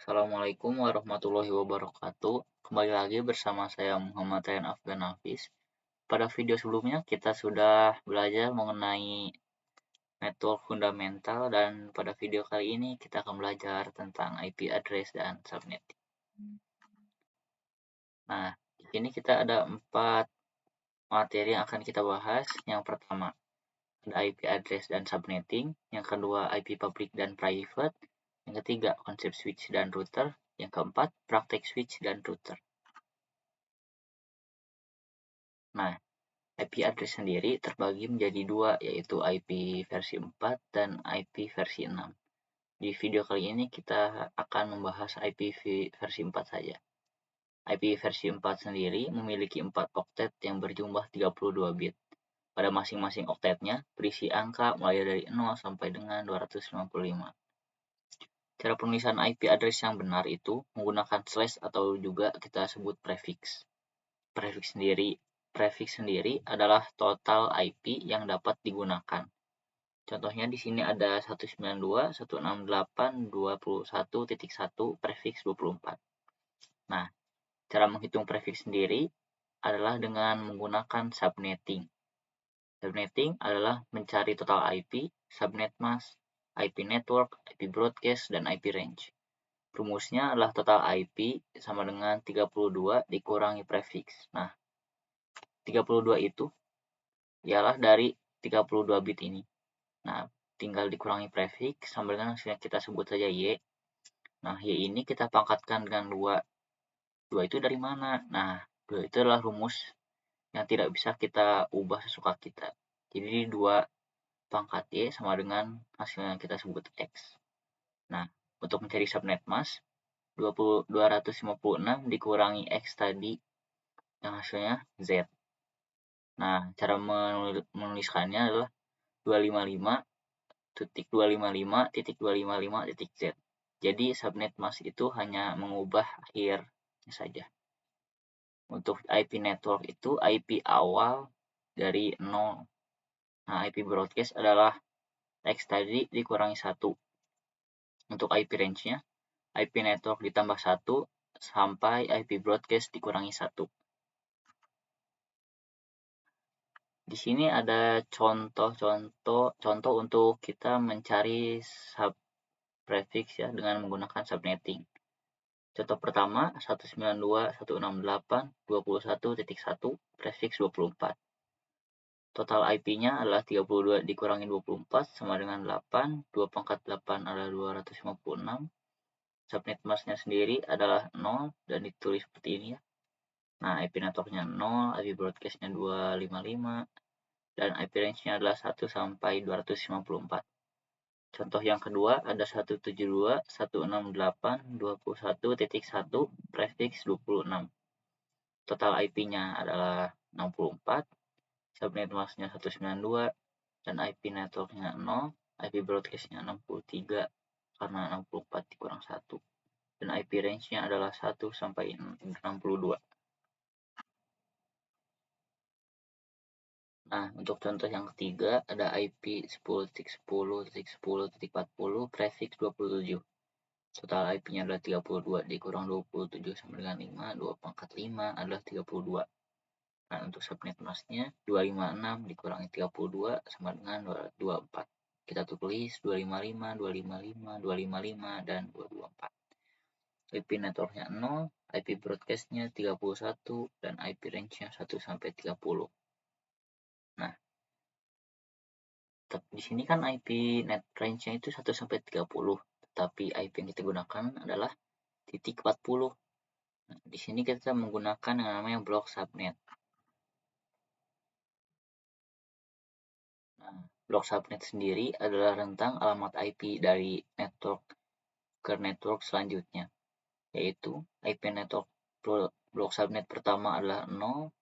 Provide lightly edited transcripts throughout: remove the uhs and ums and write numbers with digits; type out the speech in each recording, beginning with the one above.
Assalamualaikum warahmatullahi wabarakatuh. Kembali lagi bersama saya Muhammad Ryan Afgan Hafiz. Pada video sebelumnya kita sudah belajar mengenai network fundamental dan pada video kali ini kita akan belajar tentang IP address dan subnet. Nah, di sini kita ada 4 materi yang akan kita bahas. Yang pertama, ada IP address dan subnetting. Yang kedua, IP public dan private. Yang ketiga, konsep switch dan router. Yang keempat, praktek switch dan router. Nah, IP address sendiri terbagi menjadi dua, yaitu IP versi 4 dan IP versi 6. Di video kali ini kita akan membahas IP versi 4 saja. IP versi 4 sendiri memiliki 4 oktet yang berjumlah 32 bit. Pada masing-masing oktetnya berisi angka mulai dari 0 sampai dengan 255. Cara penulisan IP address yang benar itu menggunakan slash atau juga kita sebut prefix. Prefix sendiri adalah total IP yang dapat digunakan. Contohnya di sini ada 192.168.21.1 prefix 24. Nah, cara menghitung prefix sendiri adalah dengan menggunakan subnetting. Subnetting adalah mencari total IP, subnet mask, IP network, IP broadcast, dan IP range. Rumusnya adalah total IP sama dengan 32 dikurangi prefix. Nah, 32 itu ialah dari 32 bit ini. Nah, tinggal dikurangi prefix sama dengan hasilnya kita sebut saja Y. Nah, Y ini kita pangkatkan dengan 2. 2 itu dari mana? Nah, 2 itu adalah rumus yang tidak bisa kita ubah sesuka kita. Jadi 2 pangkat Y sama dengan hasil yang kita sebut X. Nah, untuk mencari subnet mask, 256 dikurangi X tadi yang hasilnya Z. Nah, cara menuliskannya adalah 255.255.255.Z. Jadi subnet mask itu hanya mengubah akhirnya saja. Untuk IP network itu IP awal dari 0. Nah, IP broadcast adalah X tadi dikurangi 1. Untuk IP range-nya, IP network ditambah 1 sampai IP broadcast dikurangi 1. Di sini ada contoh untuk kita mencari subprefix ya dengan menggunakan subnetting. Contoh pertama 192.168.21.1 prefix 24. Total IP-nya adalah 32 dikurangi 24 sama dengan 8. 2 pangkat 8 adalah 256. Subnet mask-nya sendiri adalah 0 dan ditulis seperti ini ya. Nah, IP network-nya 0, IP broadcast-nya 255, dan IP range-nya adalah 1 sampai 254. Contoh yang kedua ada 172.168.21.1 prefix 26. Total IP-nya adalah 64, subnet mask-nya 192, dan IP network-nya 0, IP broadcast-nya 63 karena 64 dikurang 1. Dan IP range-nya adalah 1 sampai 62. Nah, untuk contoh yang ketiga ada IP 10.10.10.40 prefix 27. Total IP-nya adalah 32 dikurang 27 sama dengan 5. 2 pangkat 5 adalah 32. Nah, untuk subnet mask-nya 256 dikurangi 32 sama dengan 24. Kita tulis 255, 255, 255, dan 224. IP network-nya 0, IP broadcast-nya 31, dan IP range-nya 1 sampai 30. Nah, di sini kan IP net range-nya itu 1 sampai 30, tetapi IP yang kita gunakan adalah titik 40. Nah, di sini kita menggunakan yang namanya blok subnet. Nah, blok subnet sendiri adalah rentang alamat IP dari network ke network selanjutnya, yaitu IP network blok subnet pertama adalah 0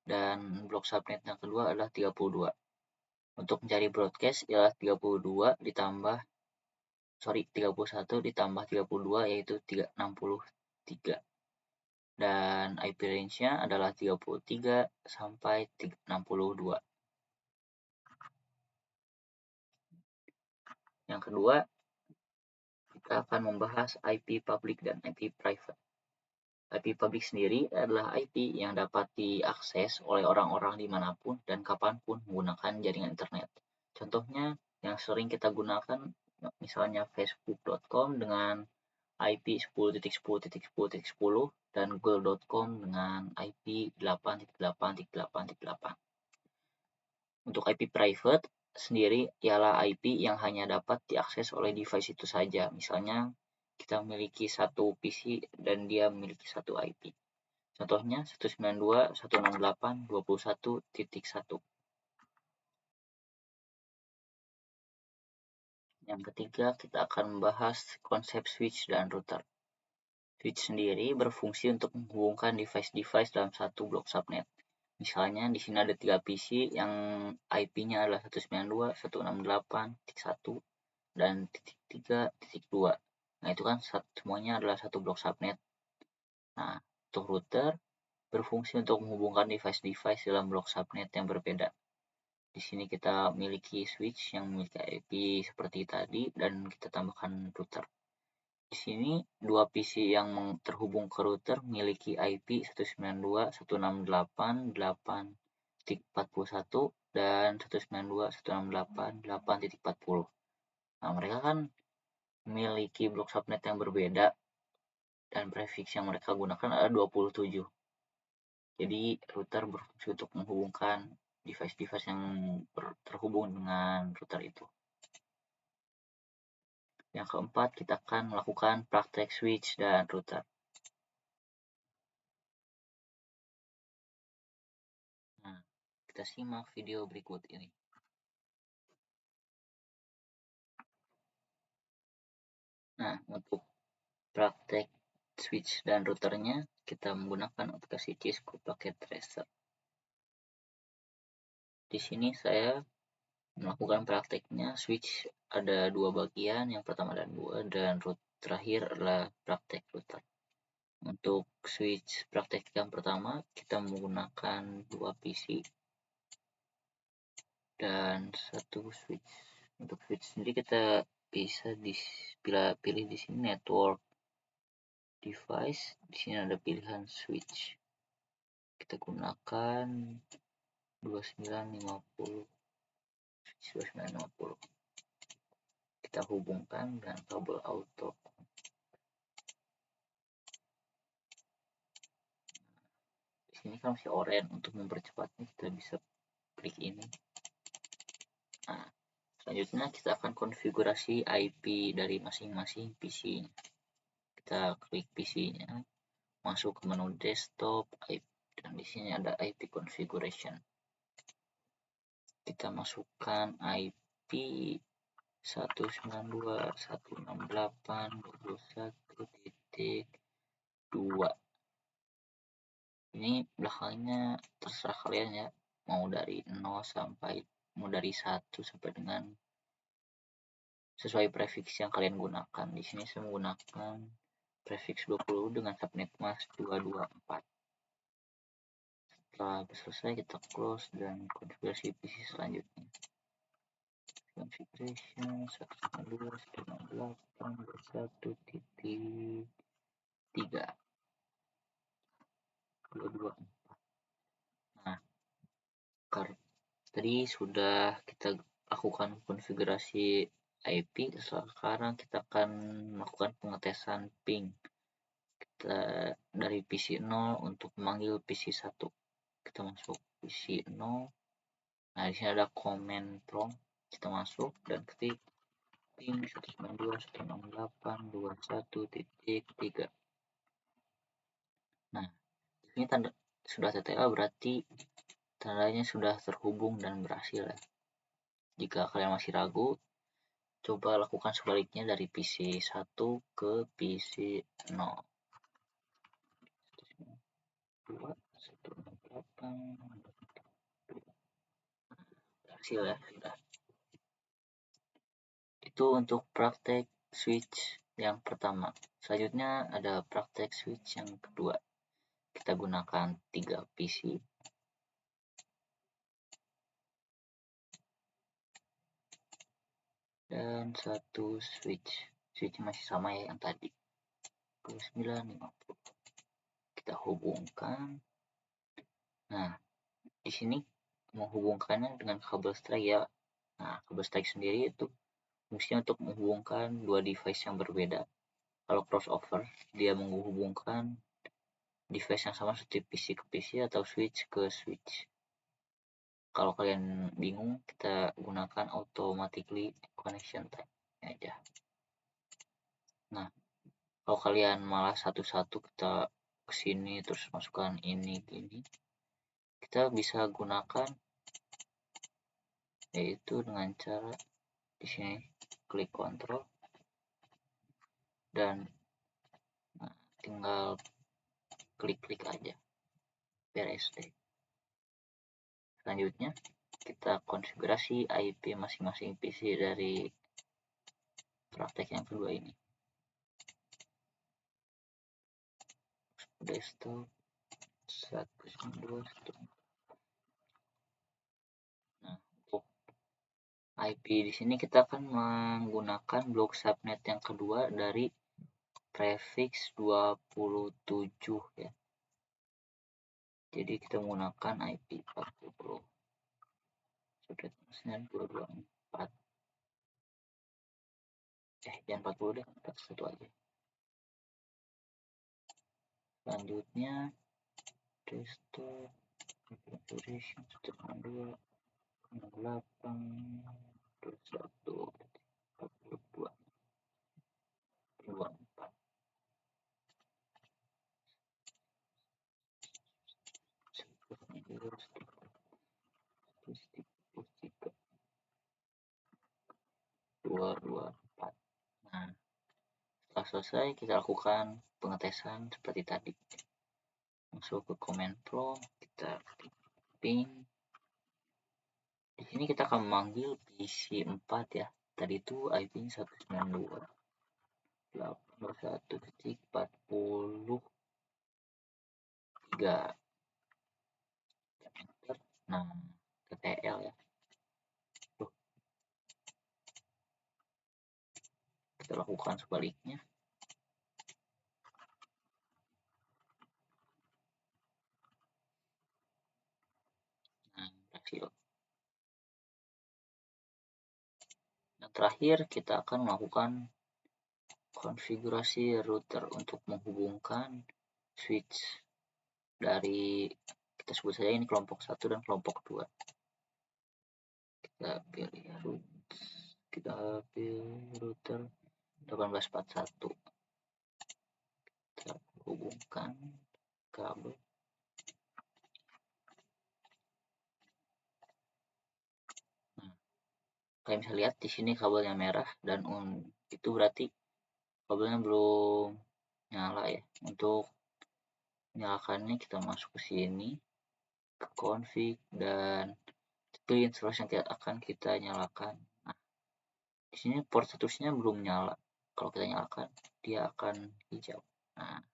dan blok subnet yang kedua adalah 32. Untuk mencari broadcast ialah 31 ditambah 32 yaitu 63. Dan IP range-nya adalah 33 sampai 62. Yang kedua, kita akan membahas IP public dan IP private. IP public sendiri adalah IP yang dapat diakses oleh orang-orang dimanapun dan kapanpun menggunakan jaringan internet. Contohnya yang sering kita gunakan misalnya facebook.com dengan IP 10.10.10.10 dan google.com dengan IP 8.8.8.8. Untuk IP private sendiri ialah IP yang hanya dapat diakses oleh device itu saja. Misalnya kita memiliki satu PC dan dia memiliki satu IP. Contohnya 192.168.21.1. Yang ketiga, kita akan membahas konsep switch dan router. Switch sendiri berfungsi untuk menghubungkan device-device dalam satu blok subnet. Misalnya di sini ada 3 PC yang IP-nya adalah 192.168.1 dan .3.2. Nah, itu kan semuanya adalah satu blok subnet. Nah, untuk router berfungsi untuk menghubungkan device-device dalam blok subnet yang berbeda. Di sini kita memiliki switch yang memiliki IP seperti tadi dan kita tambahkan router. Di sini dua PC yang terhubung ke router memiliki IP 192.168.8.41 dan 192.168.8.40. Nah, mereka kan memiliki blok subnet yang berbeda dan prefix yang mereka gunakan adalah 27. Jadi router berfungsi untuk menghubungkan device-device yang terhubung dengan router itu. Yang keempat, kita akan melakukan praktek switch dan router. Nah, kita simak video berikut ini. Nah, untuk praktek switch dan routernya, kita menggunakan aplikasi Cisco Packet Tracer. Di sini saya melakukan prakteknya switch ada dua bagian, yang pertama dan dua, dan terakhir adalah praktek router. Untuk switch praktek yang pertama, kita menggunakan dua PC dan satu switch. Untuk switch sendiri kita bisa pilih di sini network device. Di sini ada pilihan switch. Kita gunakan 2950. Switch 2950. Kita hubungkan dengan kabel auto. Di sini kan masih oranye, untuk mempercepatnya kita bisa klik ini. Nah, selanjutnya kita akan konfigurasi IP dari masing-masing PC. Kita klik PC-nya, masuk ke menu desktop, dan di sini ada IP configuration. Kita masukkan IP 192.168.21.2. Ini belakangnya terserah kalian ya, mau dari 0 sampai mau dari 1 sampai dengan sesuai prefix yang kalian gunakan. Di sini saya menggunakan prefix 20 dengan subnet mask 224. Setelah selesai kita close dan konfigurasi PC selanjutnya. Configuration 192.168.21.3 224. Nah, tadi sudah kita lakukan konfigurasi IP. Sekarang kita akan melakukan pengetesan ping. Kita dari PC 0 untuk memanggil PC 1. Kita masuk PC 0. Nah, di sini ada command prompt. Kita masuk dan ketik ping 192.168.21.3. Nah, ini tanda sudah TTL, berarti tandanya sudah terhubung dan berhasil ya. Jika kalian masih ragu, coba lakukan sebaliknya dari PC 1 ke PC 0. 168. Berhasil ya, sudah. Itu untuk praktek switch yang pertama. Selanjutnya ada praktek switch yang kedua. Kita gunakan 3 PC dan satu switch. switch masih sama ya yang tadi 2950. Kita hubungkan. Nah, di sini menghubungkannya dengan kabel strike ya. Nah, kabel strike sendiri itu fungsinya untuk menghubungkan dua device yang berbeda. Kalau crossover, dia menghubungkan device yang sama seperti PC ke PC atau switch ke switch. Kalau kalian bingung, kita gunakan automatically connection type aja. Nah, kalau kalian malah satu-satu kita kesini terus masukkan ini gini, kita bisa gunakan yaitu dengan cara di sini klik kontrol dan tinggal klik-klik aja beres deh. Selanjutnya kita konfigurasi IP masing-masing PC dari praktek yang kedua ini. Desktop 192. Nah, untuk IP di sini kita akan menggunakan blok subnet yang kedua dari prefix 27 ya. Jadi kita menggunakan IP 40. Subnetnya 224. Jangan 40 deh, 41 aja. Selanjutnya desktop configuration 192 8 21 42 24. Statistik 224. Nah, setelah selesai kita lakukan pengetesan seperti tadi. Masuk ke command prompt, kita ping. Di sini kita akan memanggil PC 4 ya. Tadi itu IP 192.168.43. Nah, TTL ya. Kita lakukan sebaliknya. Nah, berhasil. Yang terakhir kita akan melakukan konfigurasi router untuk menghubungkan switch dari, kita sebut saja ini kelompok 1 dan kelompok 2. Kita pilih router 1841. Kita hubungkan kabel. Nah, kalian bisa lihat di sini kabelnya merah dan itu berarti kabelnya belum nyala ya. Untuk menyalakannya kita masuk ke sini ke config dan pilih installation yang akan kita nyalakan. Nah, di sini port statusnya belum nyala. Kalau kita nyalakan, dia akan hijau. Nah,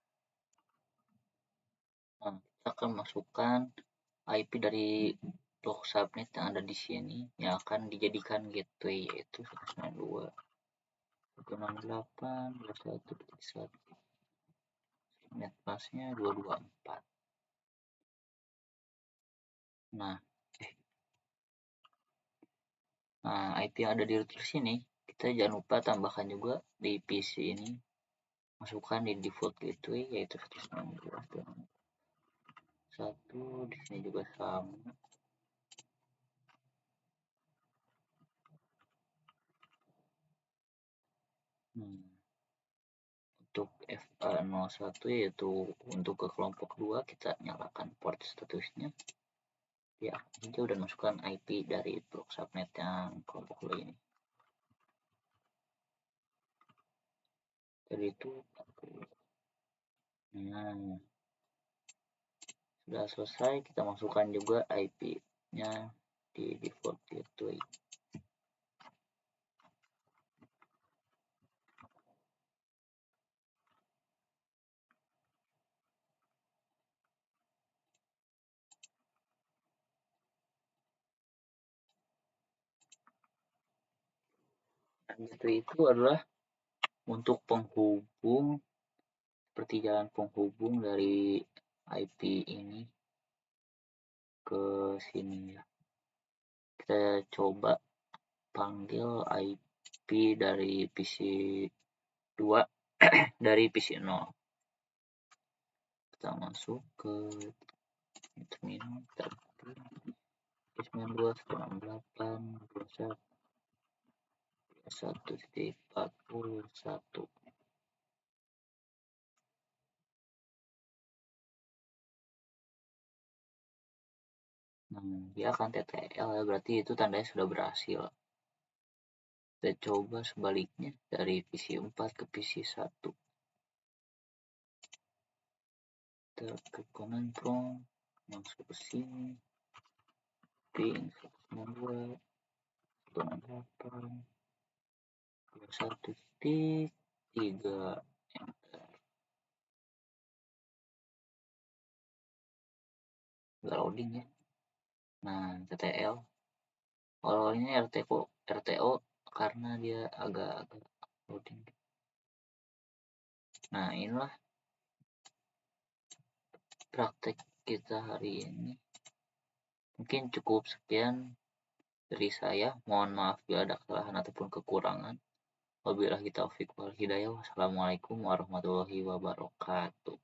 kita akan masukkan IP dari blok subnet yang ada di sini yang akan dijadikan gateway, yaitu 192.168.21.1. Subnet pasnya 224. Nah, IP yang ada di router sini kita jangan lupa tambahkan juga di PC ini, masukkan di default gateway yaitu 192.1. Di sini juga sama. Untuk FA01 yaitu untuk ke kelompok 2 kita nyalakan port statusnya ya hijau dan masukkan IP dari blok subnet yang kelompok 2 ini. Jadi itu sudah selesai, kita masukkan juga IP-nya di default gateway. Gateway itu adalah Untuk penghubung, seperti jalan penghubung dari IP ini ke sini ya. Kita coba panggil IP dari PC 2 dari PC 0. Kita masuk ke terminal, kita 92.168.21.41. Dia akan TTL ya, berarti itu tandanya sudah berhasil. Kita coba sebaliknya dari PC 4 ke PC 1. Kita ke command prompt, masuk ke sini, ping 192, 168, 21.3, enter. Nggak loading ya. Nah, TTL. Kalau ini RTO karena dia agak loading. Nah, inilah praktek kita hari ini. Mungkin cukup sekian dari saya. Mohon maaf bila ada kesalahan ataupun kekurangan. Wabillahi taufiq wal hidayah. Wassalamualaikum warahmatullahi wabarakatuh.